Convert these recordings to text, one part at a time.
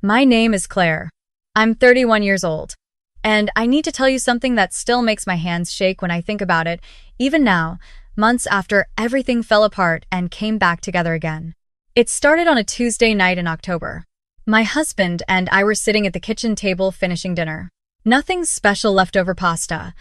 My name is Claire. I'm 31 years old. And I need to tell you something that still makes my hands shake when I think about it, even now, months after everything fell apart and came back together again. It started on a Tuesday night in October. My husband and I were sitting at the kitchen table finishing dinner. Nothing special, leftover pasta,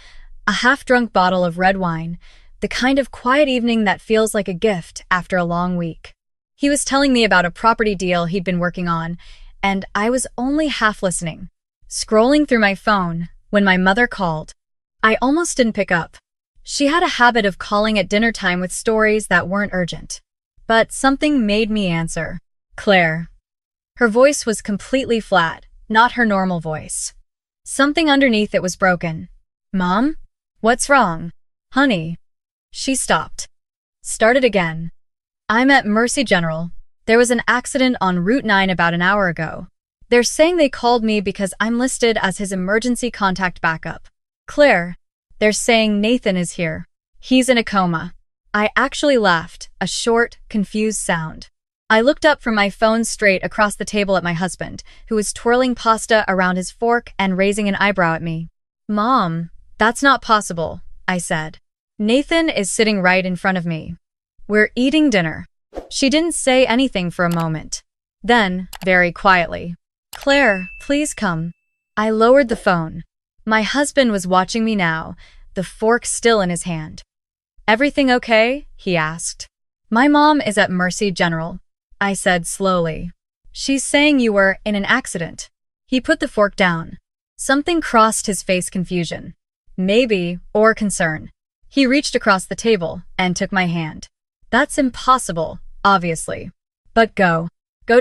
a half-drunk bottle of red wine, the kind of quiet evening that feels like a gift after a long week. He was telling me about a property deal he'd been working on, and I was only half listening, scrolling through my phone, when my mother called. I almost didn't pick up. She had a habit of calling at dinner time with stories that weren't urgent. But something made me answer. Claire. Her voice was completely flat, not her normal voice. Something underneath it was broken. Mom? What's wrong? Honey. She stopped. Started again. I'm at Mercy General. There was an accident on Route 9 about an hour ago. They're saying they called me because I'm listed as his emergency contact backup. Claire, they're saying Nathan is here. He's in a coma. I actually laughed, a short, confused sound. I looked up from my phone straight across the table at my husband, who was twirling pasta around his fork and raising an eyebrow at me. Mom, that's not possible, I said. Nathan is sitting right in front of me. We're eating dinner. She didn't say anything for a moment. Then, very quietly, Claire, please come. I lowered the phone. My husband was watching me now, the fork still in his hand. Everything okay? He asked. My mom is at Mercy General, I said slowly. She's saying you were in an accident. He put the fork down. Something crossed his face, confusion. Maybe, or concern. He reached across the table and took my hand. That's impossible, obviously. But go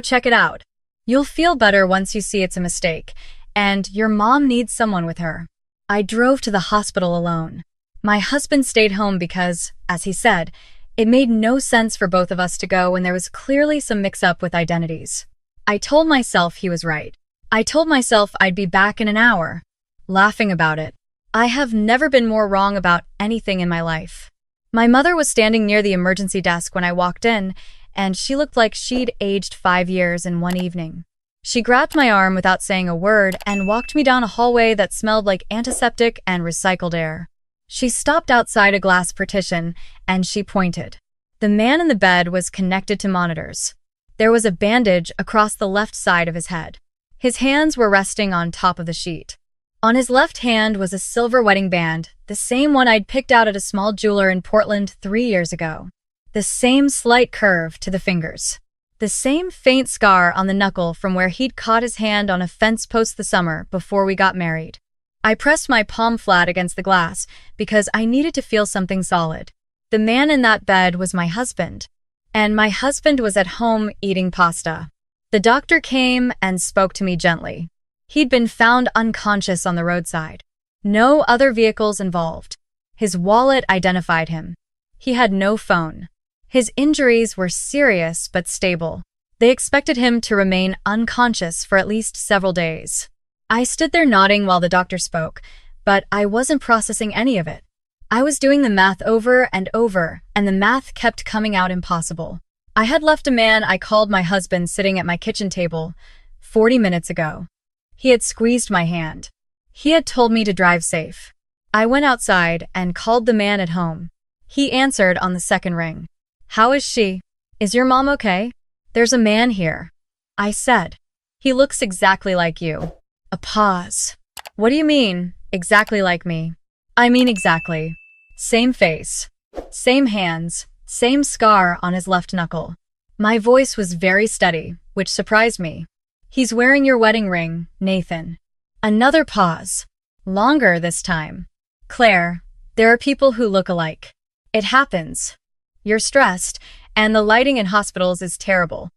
check it out. You'll feel better once you see it's a mistake, and your mom needs someone with her. I drove to the hospital alone. My husband stayed home because, as he said, it made no sense for both of us to go when there was clearly some mix-up with identities. I told myself he was right. I told myself I'd be back in an hour, laughing about it. I have never been more wrong about anything in my life. My mother was standing near the emergency desk when I walked in, and she looked like she'd aged 5 years in one evening. She grabbed my arm without saying a word and walked me down a hallway that smelled like antiseptic and recycled air. She stopped outside a glass partition, and she pointed. The man in the bed was connected to monitors. There was a bandage across the left side of his head. His hands were resting on top of the sheet. On his left hand was a silver wedding band, the same one I'd picked out at a small jeweler in Portland 3 years ago. The same slight curve to the fingers. The same faint scar on the knuckle from where he'd caught his hand on a fence post the summer before we got married. I pressed my palm flat against the glass because I needed to feel something solid. The man in that bed was my husband, and my husband was at home eating pasta. The doctor came and spoke to me gently. He'd been found unconscious on the roadside. No other vehicles involved. His wallet identified him. He had no phone. His injuries were serious but stable. They expected him to remain unconscious for at least several days. I stood there nodding while the doctor spoke, but I wasn't processing any of it. I was doing the math over and over, and the math kept coming out impossible. I had left a man I called my husband sitting at my kitchen table 40 minutes ago. He had squeezed my hand. He had told me to drive safe. I went outside and called the man at home. He answered on the second ring. How is she? Is your mom okay? There's a man here, I said. He looks exactly like you. A pause. What do you mean, exactly like me? I mean exactly. Same face. Same hands. Same scar on his left knuckle. My voice was very steady, which surprised me. He's wearing your wedding ring, Nathan. Another pause. Longer this time. Claire, there are people who look alike. It happens. You're stressed, and the lighting in hospitals is terrible.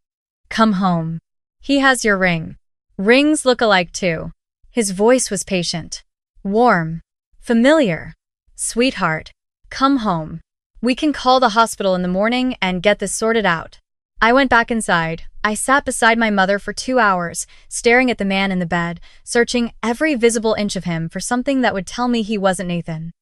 Come home. He has your ring. Rings look alike too. His voice was patient. Warm. Familiar. Sweetheart, come home. We can call the hospital in the morning and get this sorted out. I went back inside. I sat beside my mother for 2 hours, staring at the man in the bed, searching every visible inch of him for something that would tell me he wasn't Nathan.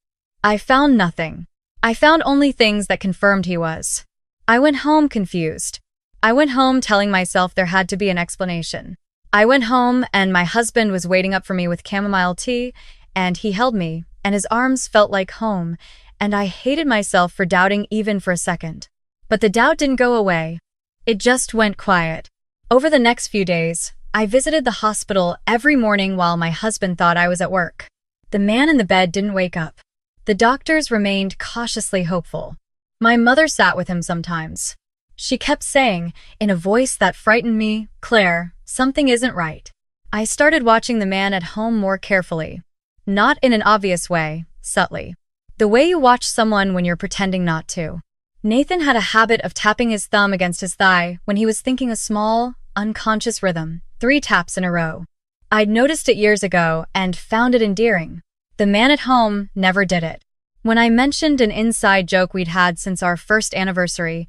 I found nothing. I found only things that confirmed he was. I went home confused. I went home telling myself there had to be an explanation. I went home and my husband was waiting up for me with chamomile tea, and he held me, and his arms felt like home, and I hated myself for doubting even for a second. But the doubt didn't go away. It just went quiet. Over the next few days, I visited the hospital every morning while my husband thought I was at work. The man in the bed didn't wake up. The doctors remained cautiously hopeful. My mother sat with him sometimes. She kept saying, in a voice that frightened me, "Claire, something isn't right." I started watching the man at home more carefully. Not in an obvious way, subtly. The way you watch someone when you're pretending not to. Nathan had a habit of tapping his thumb against his thigh when he was thinking a small, unconscious rhythm, 3 taps in a row. I'd noticed it years ago and found it endearing. The man at home never did it. When I mentioned an inside joke we'd had since our first anniversary,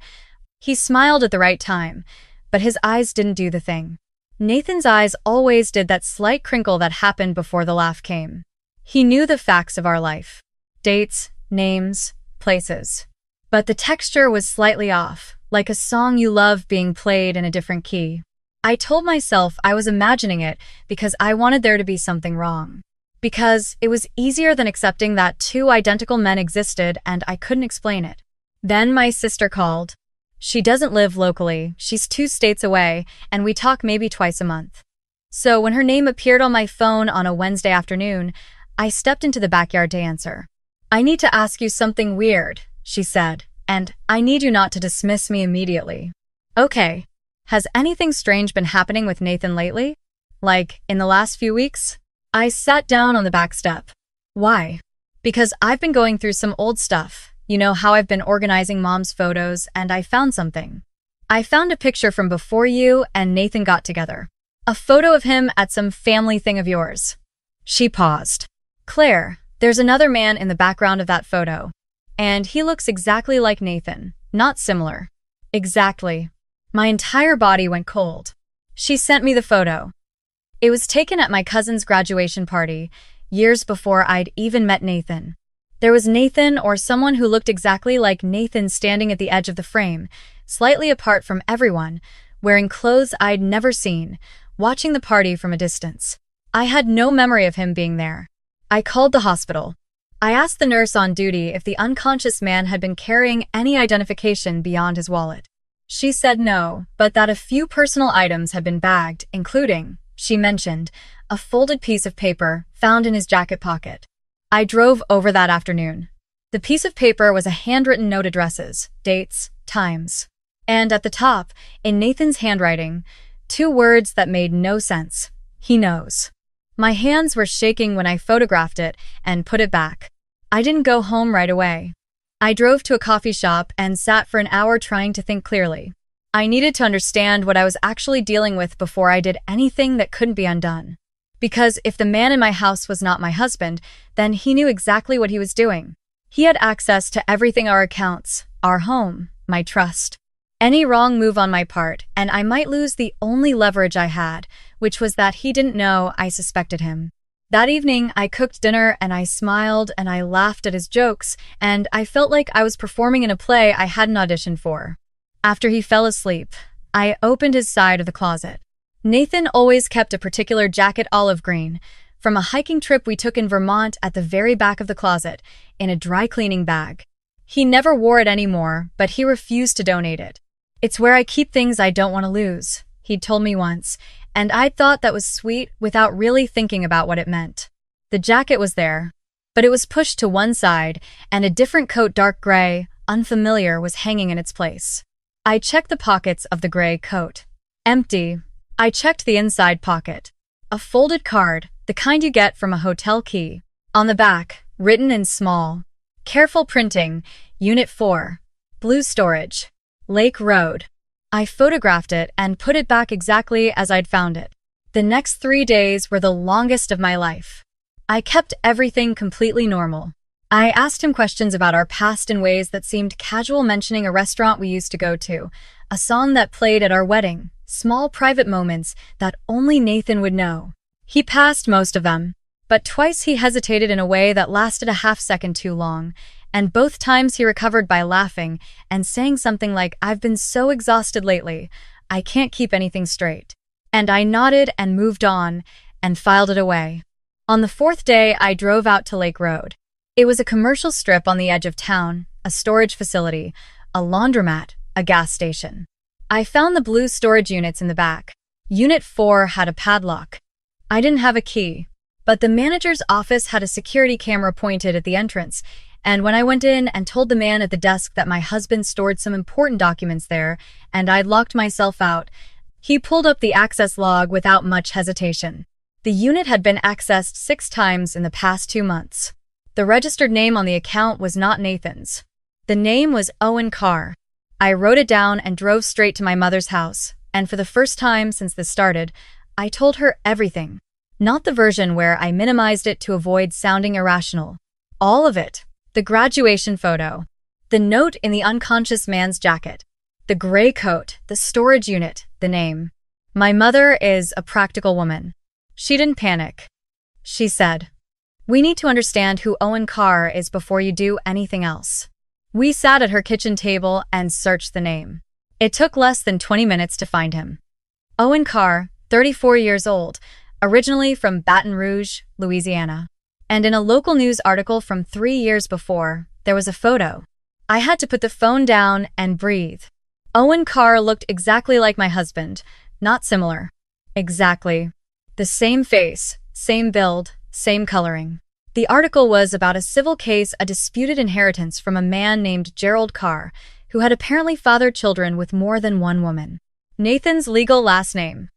he smiled at the right time, but his eyes didn't do the thing. Nathan's eyes always did that slight crinkle that happened before the laugh came. He knew the facts of our life. Dates, names, places. But the texture was slightly off, like a song you love being played in a different key. I told myself I was imagining it because I wanted there to be something wrong. Because it was easier than accepting that 2 identical men existed and I couldn't explain it. Then my sister called. She doesn't live locally, she's 2 states away, and we talk maybe twice a month. So when her name appeared on my phone on a Wednesday afternoon, I stepped into the backyard to answer. "I need to ask you something weird," she said, "and I need you not to dismiss me immediately." "Okay. Has anything strange been happening with Nathan lately? Like, in the last few weeks?" I sat down on the back step. "Why?" "Because I've been going through some old stuff. You know how I've been organizing Mom's photos, and I found something. I found a picture from before you and Nathan got together. A photo of him at some family thing of yours." She paused. "Claire, there's another man in the background of that photo. And he looks exactly like Nathan, not similar." "Exactly." My entire body went cold. She sent me the photo. It was taken at my cousin's graduation party, years before I'd even met Nathan. There was Nathan or someone who looked exactly like Nathan standing at the edge of the frame, slightly apart from everyone, wearing clothes I'd never seen, watching the party from a distance. I had no memory of him being there. I called the hospital. I asked the nurse on duty if the unconscious man had been carrying any identification beyond his wallet. She said no, but that a few personal items had been bagged, including, she mentioned, a folded piece of paper found in his jacket pocket. I drove over that afternoon. The piece of paper was a handwritten note, addresses, dates, times. And at the top, in Nathan's handwriting, 2 words that made no sense. "He knows." My hands were shaking when I photographed it and put it back. I didn't go home right away. I drove to a coffee shop and sat for an hour trying to think clearly. I needed to understand what I was actually dealing with before I did anything that couldn't be undone. Because if the man in my house was not my husband, then he knew exactly what he was doing. He had access to everything: our accounts, our home, my trust. Any wrong move on my part, and I might lose the only leverage I had, which was that he didn't know I suspected him. That evening, I cooked dinner and I smiled and I laughed at his jokes, and I felt like I was performing in a play I hadn't auditioned for. After he fell asleep, I opened his side of the closet. Nathan always kept a particular jacket, olive green, from a hiking trip we took in Vermont, at the very back of the closet, in a dry cleaning bag. He never wore it anymore, but he refused to donate it. "It's where I keep things I don't want to lose," he'd told me once, and I thought that was sweet without really thinking about what it meant. The jacket was there, but it was pushed to one side, and a different coat, dark gray, unfamiliar, was hanging in its place. I checked the pockets of the gray coat. Empty. I checked the inside pocket. A folded card, the kind you get from a hotel key. On the back, written in small, careful printing, Unit 4, Blue Storage, Lake Road. I photographed it and put it back exactly as I'd found it. The next 3 days were the longest of my life. I kept everything completely normal. I asked him questions about our past in ways that seemed casual, mentioning a restaurant we used to go to, a song that played at our wedding, small private moments that only Nathan would know. He passed most of them, but twice he hesitated in a way that lasted a half-second too long, and both times he recovered by laughing and saying something like, "I've been so exhausted lately, I can't keep anything straight." And I nodded and moved on and filed it away. On the fourth day, I drove out to Lake Road. It was a commercial strip on the edge of town, a storage facility, a laundromat, a gas station. I found the blue storage units in the back. Unit 4 had a padlock. I didn't have a key, but the manager's office had a security camera pointed at the entrance, and when I went in and told the man at the desk that my husband stored some important documents there and I'd locked myself out, he pulled up the access log without much hesitation. The unit had been accessed 6 times in the past 2 months. The registered name on the account was not Nathan's. The name was Owen Carr. I wrote it down and drove straight to my mother's house, and for the first time since this started, I told her everything. Not the version where I minimized it to avoid sounding irrational. All of it. The graduation photo. The note in the unconscious man's jacket. The gray coat, the storage unit, the name. My mother is a practical woman. She didn't panic. She said, "We need to understand who Owen Carr is before you do anything else." We sat at her kitchen table and searched the name. It took less than 20 minutes to find him. Owen Carr, 34 years old, originally from Baton Rouge, Louisiana. And in a local news article from 3 years before, there was a photo. I had to put the phone down and breathe. Owen Carr looked exactly like my husband, not similar. Exactly. The same face, same build, same coloring. The article was about a civil case, a disputed inheritance from a man named Gerald Carr, who had apparently fathered children with more than one woman. Nathan's legal last name.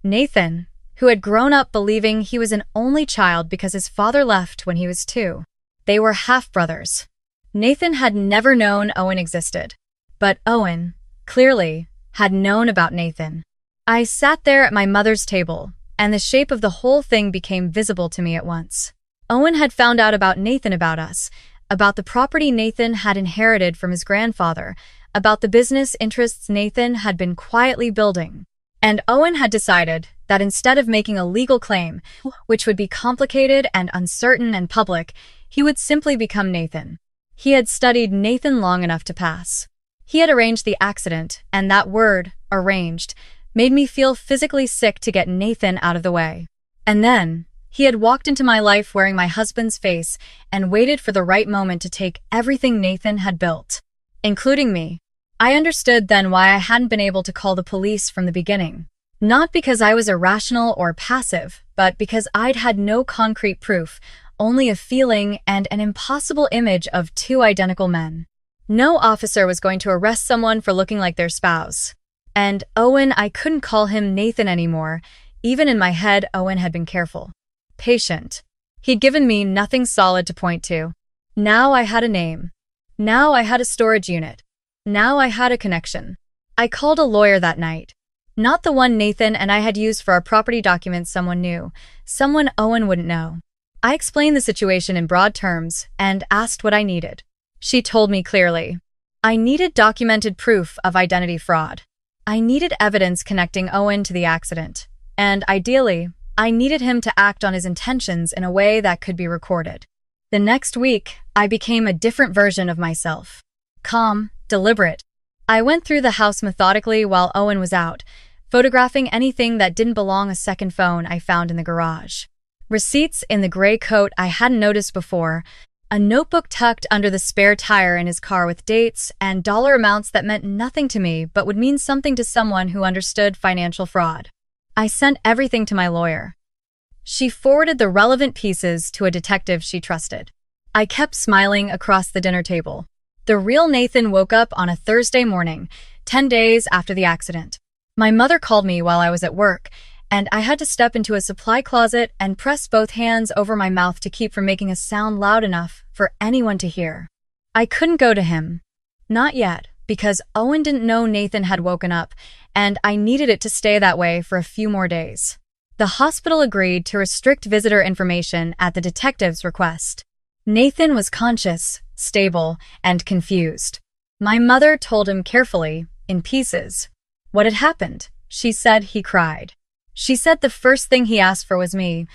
Nathan, who had grown up believing he was an only child because his father left when he was 2. They were half-brothers. Nathan had never known Owen existed. But Owen, clearly, had known about Nathan. I sat there at my mother's table, and the shape of the whole thing became visible to me at once. Owen had found out about Nathan, about us, about the property Nathan had inherited from his grandfather, about the business interests Nathan had been quietly building. And Owen had decided that instead of making a legal claim, which would be complicated and uncertain and public, he would simply become Nathan. He had studied Nathan long enough to pass. He had arranged the accident, and that word, arranged, made me feel physically sick to get Nathan out of the way. And then, he had walked into my life wearing my husband's face and waited for the right moment to take everything Nathan had built, including me. I understood then why I hadn't been able to call the police from the beginning. Not because I was irrational or passive, but because I'd had no concrete proof, only a feeling and an impossible image of 2 identical men. No officer was going to arrest someone for looking like their spouse. And Owen, I couldn't call him Nathan anymore. Even in my head, Owen had been careful. Patient. He'd given me nothing solid to point to. Now I had a name. Now I had a storage unit. Now I had a connection. I called a lawyer that night. Not the one Nathan and I had used for our property documents. Someone new. Someone Owen wouldn't know. I explained the situation in broad terms and asked what I needed. She told me clearly. I needed documented proof of identity fraud. I needed evidence connecting Owen to the accident. And ideally, I needed him to act on his intentions in a way that could be recorded. The next week, I became a different version of myself. Calm, deliberate. I went through the house methodically while Owen was out, photographing anything that didn't belong, a second phone I found in the garage. Receipts in the gray coat I hadn't noticed before, a notebook tucked under the spare tire in his car with dates and dollar amounts that meant nothing to me but would mean something to someone who understood financial fraud. I sent everything to my lawyer. She forwarded the relevant pieces to a detective she trusted. I kept smiling across the dinner table. The real Nathan woke up on a Thursday morning, 10 days after the accident. My mother called me while I was at work, and I had to step into a supply closet and press both hands over my mouth to keep from making a sound loud enough for anyone to hear. I couldn't go to him. Not yet, because Owen didn't know Nathan had woken up, and I needed it to stay that way for a few more days. The hospital agreed to restrict visitor information at the detective's request. Nathan was conscious, stable, and confused. My mother told him carefully, in pieces, what had happened. She said he cried. She said the first thing he asked for was me.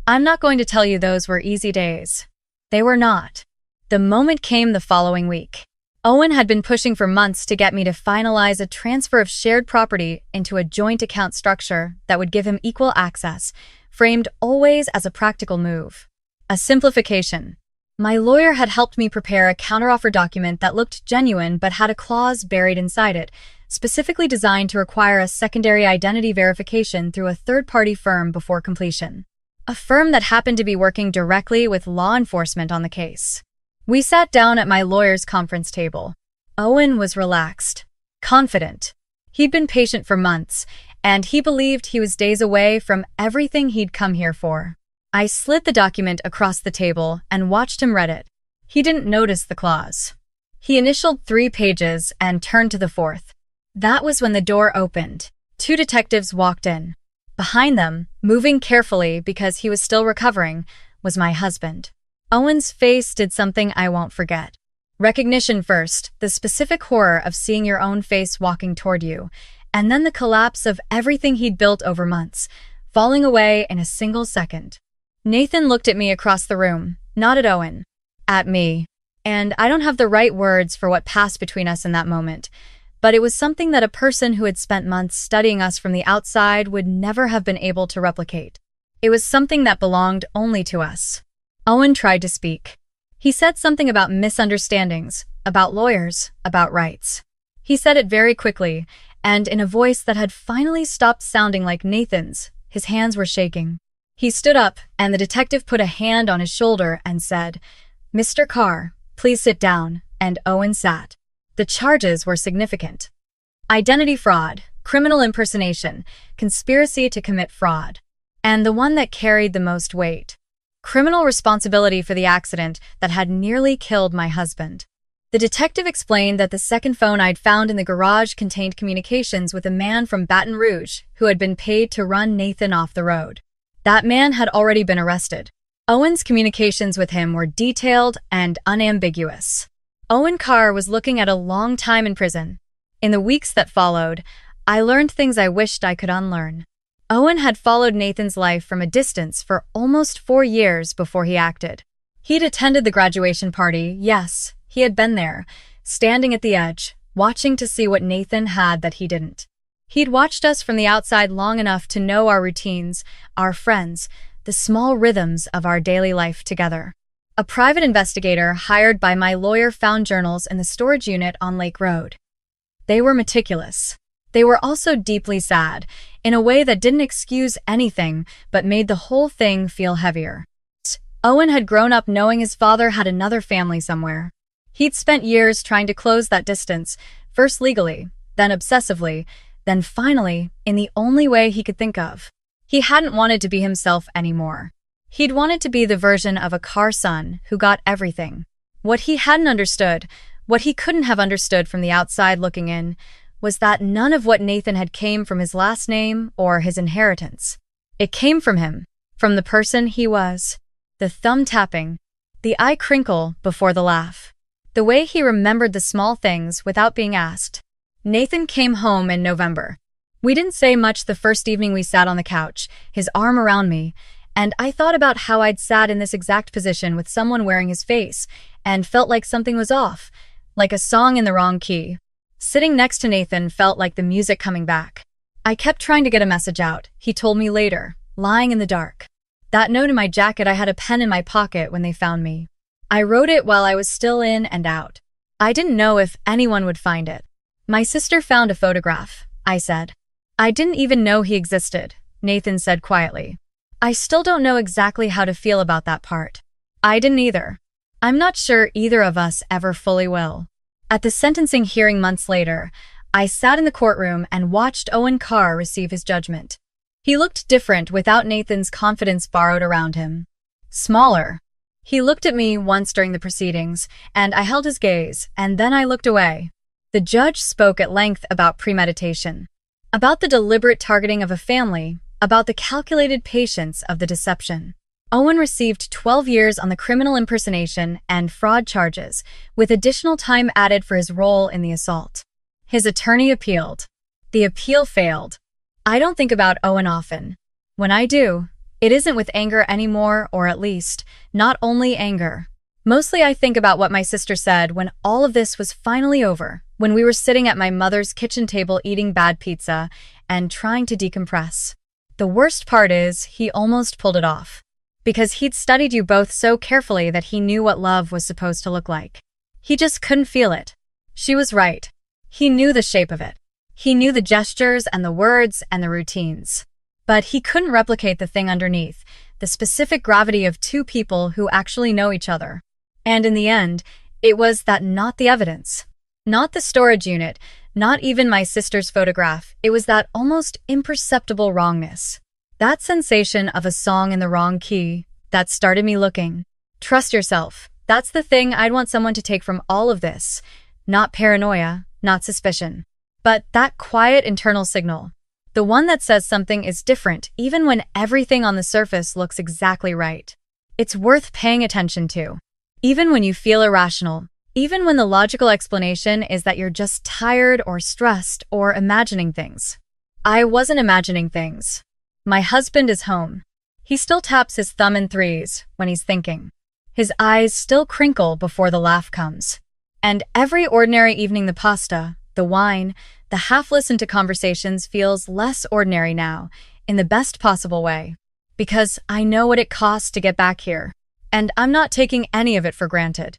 I'm not going to tell you those were easy days. They were not. The moment came the following week. Owen had been pushing for months to get me to finalize a transfer of shared property into a joint account structure that would give him equal access, framed always as a practical move. A simplification. My lawyer had helped me prepare a counteroffer document that looked genuine but had a clause buried inside it, specifically designed to require a secondary identity verification through a third-party firm before completion. A firm that happened to be working directly with law enforcement on the case. We sat down at my lawyer's conference table. Owen was relaxed, confident. He'd been patient for months, and he believed he was days away from everything he'd come here for. I slid the document across the table and watched him read it. He didn't notice the clause. He initialed 3 pages and turned to the 4th. That was when the door opened. 2 detectives walked in. Behind them, moving carefully because he was still recovering, was my husband. Owen's face did something I won't forget. Recognition first, the specific horror of seeing your own face walking toward you, and then the collapse of everything he'd built over months, falling away in a single second. Nathan looked at me across the room, not at Owen, at me. And I don't have the right words for what passed between us in that moment, but it was something that a person who had spent months studying us from the outside would never have been able to replicate. It was something that belonged only to us. Owen tried to speak. He said something about misunderstandings, about lawyers, about rights. He said it very quickly, and in a voice that had finally stopped sounding like Nathan's. His hands were shaking. He stood up, and the detective put a hand on his shoulder and said, "Mr. Carr, please sit down," and Owen sat. The charges were significant. Identity fraud, criminal impersonation, conspiracy to commit fraud. And the one that carried the most weight. Criminal responsibility for the accident that had nearly killed my husband. The detective explained that the second phone I'd found in the garage contained communications with a man from Baton Rouge who had been paid to run Nathan off the road. That man had already been arrested. Owen's communications with him were detailed and unambiguous. Owen Carr was looking at a long time in prison. In the weeks that followed, I learned things I wished I could unlearn. Owen had followed Nathan's life from a distance for almost 4 years before he acted. He'd attended the graduation party, yes, he had been there, standing at the edge, watching to see what Nathan had that he didn't. He'd watched us from the outside long enough to know our routines, our friends, the small rhythms of our daily life together. A private investigator hired by my lawyer found journals in the storage unit on Lake Road. They were meticulous. They were also deeply sad, in a way that didn't excuse anything but made the whole thing feel heavier. Owen had grown up knowing his father had another family somewhere. He'd spent years trying to close that distance, first legally, then obsessively, then finally, in the only way he could think of. He hadn't wanted to be himself anymore. He'd wanted to be the version of a Carr son who got everything. What he hadn't understood, what he couldn't have understood from the outside looking in, was that none of what Nathan had came from his last name or his inheritance. It came from him, from the person he was. The thumb tapping, the eye crinkle before the laugh. The way he remembered the small things without being asked. Nathan came home in November. We didn't say much the first evening we sat on the couch, his arm around me, and I thought about how I'd sat in this exact position with someone wearing his face and felt like something was off, like a song in the wrong key. Sitting next to Nathan felt like the music coming back. I kept trying to get a message out, he told me later, lying in the dark. That note in my jacket, I had a pen in my pocket when they found me. I wrote it while I was still in and out. I didn't know if anyone would find it. My sister found a photograph, I said. I didn't even know he existed, Nathan said quietly. I still don't know exactly how to feel about that part. I didn't either. I'm not sure either of us ever fully will. At the sentencing hearing months later, I sat in the courtroom and watched Owen Carr receive his judgment. He looked different without Nathan's confidence borrowed around him. Smaller. He looked at me once during the proceedings, and I held his gaze, and then I looked away. The judge spoke at length about premeditation, about the deliberate targeting of a family, about the calculated patience of the deception. Owen received 12 years on the criminal impersonation and fraud charges, with additional time added for his role in the assault. His attorney appealed. The appeal failed. I don't think about Owen often. When I do, it isn't with anger anymore, or at least, not only anger. Mostly I think about what my sister said when all of this was finally over, when we were sitting at my mother's kitchen table eating bad pizza and trying to decompress. The worst part is, he almost pulled it off. Because he'd studied you both so carefully that he knew what love was supposed to look like. He just couldn't feel it. She was right. He knew the shape of it. He knew the gestures and the words and the routines. But he couldn't replicate the thing underneath, the specific gravity of two people who actually know each other. And in the end, it was that, not the evidence. Not the storage unit, not even my sister's photograph. It was that almost imperceptible wrongness. That sensation of a song in the wrong key that started me looking. Trust yourself. That's the thing I'd want someone to take from all of this. Not paranoia, not suspicion. But that quiet internal signal. The one that says something is different even when everything on the surface looks exactly right. It's worth paying attention to. Even when you feel irrational. Even when the logical explanation is that you're just tired or stressed or imagining things. I wasn't imagining things. My husband is home. He still taps his thumb in threes when he's thinking. His eyes still crinkle before the laugh comes. And every ordinary evening, the pasta, the wine, the half-listened to conversations feels less ordinary now, in the best possible way. Because I know what it costs to get back here. And I'm not taking any of it for granted.